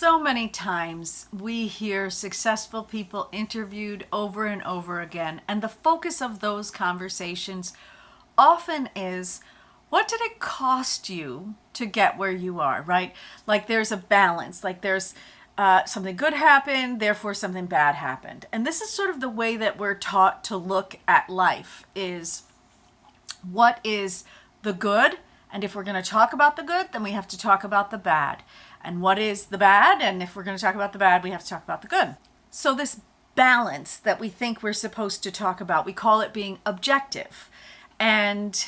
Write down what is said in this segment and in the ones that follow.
So many times we hear successful people interviewed over and over again, and the focus of those conversations often is, what did it cost you to get where you are, right? Like there's a balance, like there's something good happened, therefore something bad happened. And this is sort of the way that we're taught to look at life, is what is the good? And if we're going to talk about the good, then we have to talk about the bad. And what is the bad? And if we're going to talk about the bad, we have to talk about the good. So this balance that we think we're supposed to talk about, we call it being objective. And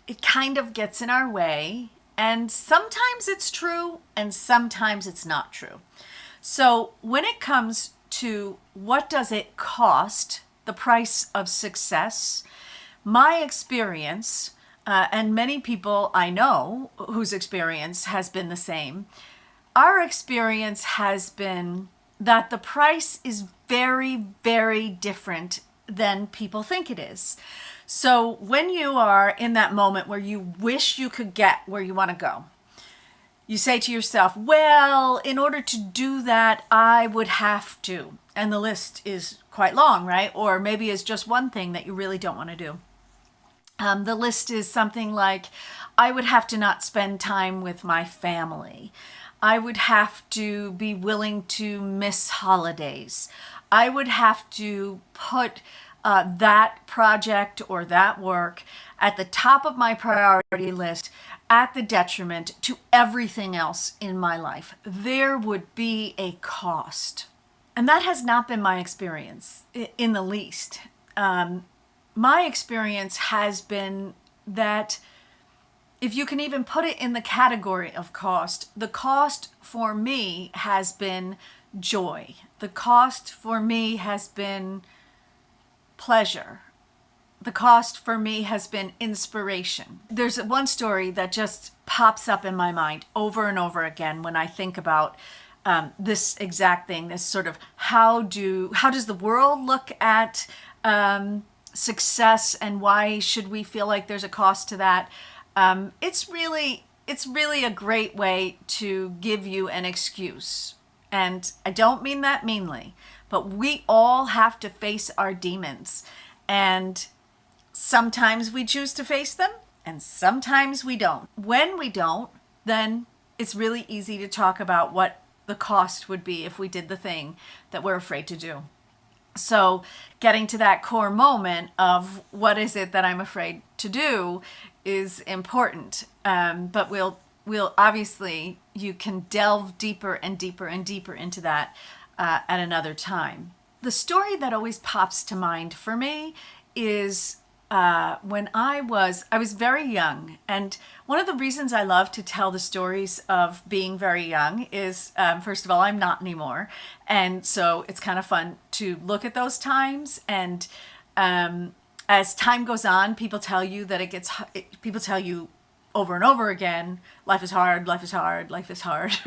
it kind of gets in our way. And sometimes it's true and sometimes it's not true. So when it comes to what does it cost, the price of success, my experience, and many people I know whose experience has been the same, our experience has been that the price is very, very different than people think it is. So when you are in that moment where you wish you could get where you want to go, you say to yourself, well, in order to do that, I would have to. And the list is quite long, right? Or maybe it's just one thing that you really don't want to do. The list is something like, I would have to not spend time with my family. I would have to be willing to miss holidays. I would have to put that project or that work at the top of my priority list at the detriment to everything else in my life. There would be a cost. And that has not been my experience in the least. My experience has been that if you can even put it in the category of cost, the cost for me has been joy. The cost for me has been pleasure. The cost for me has been inspiration. There's one story that just pops up in my mind over and over again when I think about this exact thing, this sort of how does the world look at success, and why should we feel like there's a cost to that? It's really a great way to give you an excuse. And I don't mean that meanly, but we all have to face our demons. And sometimes we choose to face them and sometimes we don't. When we don't, then it's really easy to talk about what the cost would be if we did the thing that we're afraid to do. So getting to that core moment of what is it that I'm afraid to do is important. But we'll obviously, you can delve deeper and deeper and deeper into that at another time. The story that always pops to mind for me is when I was very young. And one of the reasons I love to tell the stories of being very young is, first of all, I'm not anymore. And so it's kind of fun to look at those times. And as time goes on, people tell you people tell you over and over again, life is hard, life is hard, life is hard.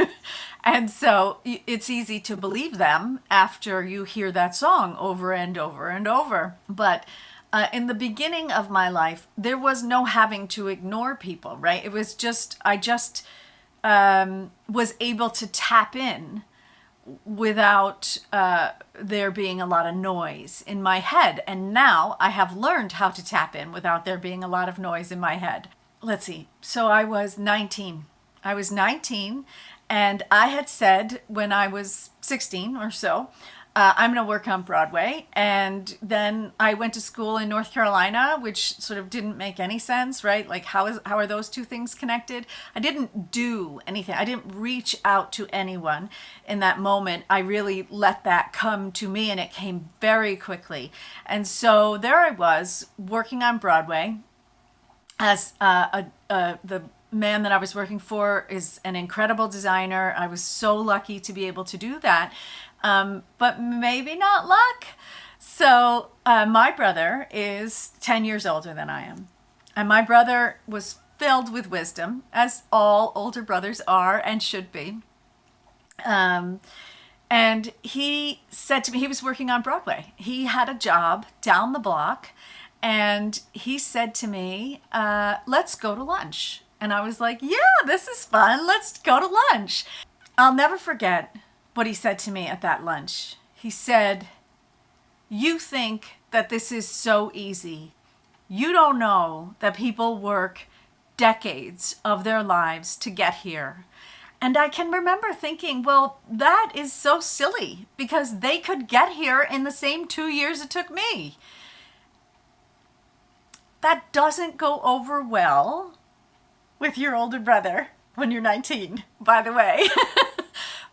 And so it's easy to believe them after you hear that song over and over and over. But in the beginning of my life, there was no having to ignore people, right? It was just, I just was able to tap in without there being a lot of noise in my head. And now I have learned how to tap in without there being a lot of noise in my head. Let's see. So I was 19. And I had said when I was 16 or so, I'm going to work on Broadway. And then I went to school in North Carolina, which sort of didn't make any sense, right? Like how are those two things connected? I didn't do anything. I didn't reach out to anyone in that moment. I really let that come to me, and it came very quickly. And so there I was working on Broadway as the man that I was working for is an incredible designer. I was so lucky to be able to do that. But maybe not luck. So my brother is 10 years older than I am. And my brother was filled with wisdom, as all older brothers are and should be. And he said to me, he was working on Broadway. He had a job down the block. And he said to me, let's go to lunch. And I was like, yeah, this is fun. Let's go to lunch. I'll never forget what he said to me at that lunch. He said, "You think that this is so easy. You don't know that people work decades of their lives to get here." And I can remember thinking, well, that is so silly because they could get here in the same 2 years it took me. That doesn't go over well with your older brother when you're 19, by the way.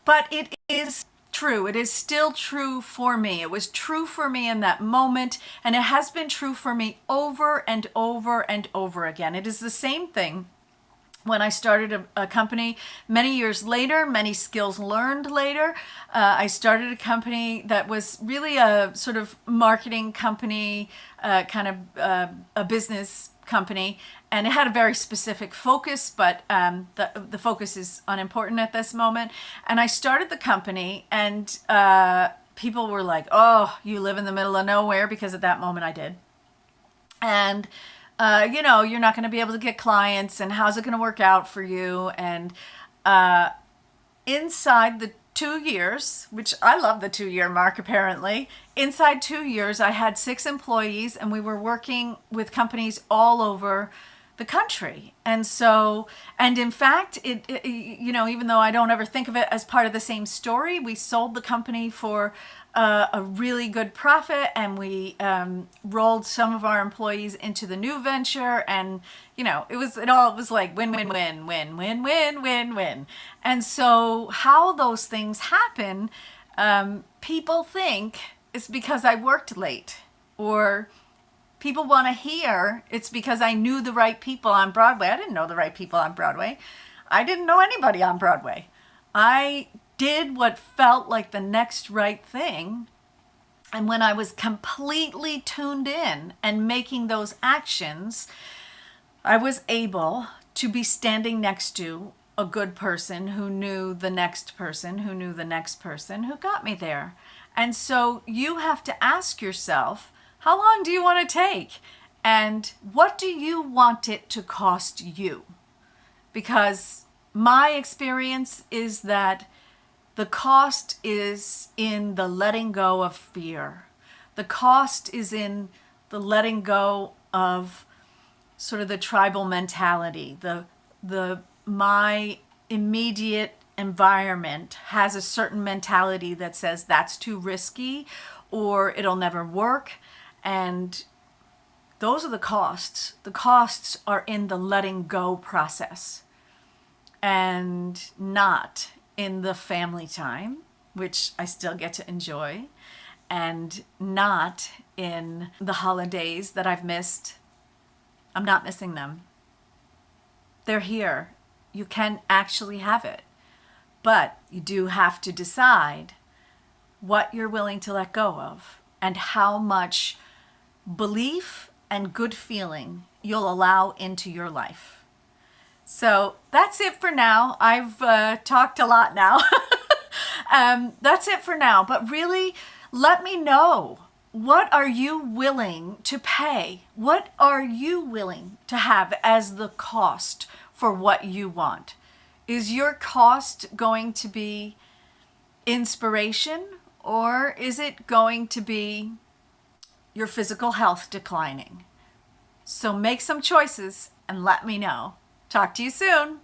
But it is true. It is still true for me. It was true for me in that moment, and it has been true for me over and over and over again. It is the same thing when I started a company many years later, many skills learned later. I started a company that was really a sort of marketing company, a business company, and it had a very specific focus, but the focus is unimportant at this moment. And I started the company, and people were like, "Oh, you live in the middle of nowhere," because at that moment I did. And you're not going to be able to get clients, and how's it going to work out for you? And inside the 2 years, which I love the 2-year mark apparently, inside 2 years I had 6 employees, and we were working with companies all over the country. And so, and in fact, it even though I don't ever think of it as part of the same story, we sold the company for a really good profit, and we rolled some of our employees into the new venture, and it was like win win win win win win win win. And so how those things happen, people think it's because I worked late, or people want to hear it's because I knew the right people on Broadway. I didn't know the right people on Broadway. I didn't know anybody on Broadway. I did what felt like the next right thing. And when I was completely tuned in and making those actions, I was able to be standing next to a good person who knew the next person, who knew the next person, who got me there. And so you have to ask yourself, how long do you want to take? And what do you want it to cost you? Because my experience is that the cost is in the letting go of fear. The cost is in the letting go of sort of the tribal mentality. My immediate environment has a certain mentality that says that's too risky, or it'll never work. And those are the costs. The costs are in the letting go process, and not in the family time, which I still get to enjoy, and not in the holidays that I've missed. I'm not missing them. They're here. You can actually have it. But you do have to decide what you're willing to let go of, and how much belief and good feeling you'll allow into your life. So that's it for now. I've talked a lot now. That's it for now. But really, let me know, what are you willing to pay? What are you willing to have as the cost for what you want? Is your cost going to be inspiration, or is it going to be your physical health declining? So make some choices and let me know. Talk to you soon.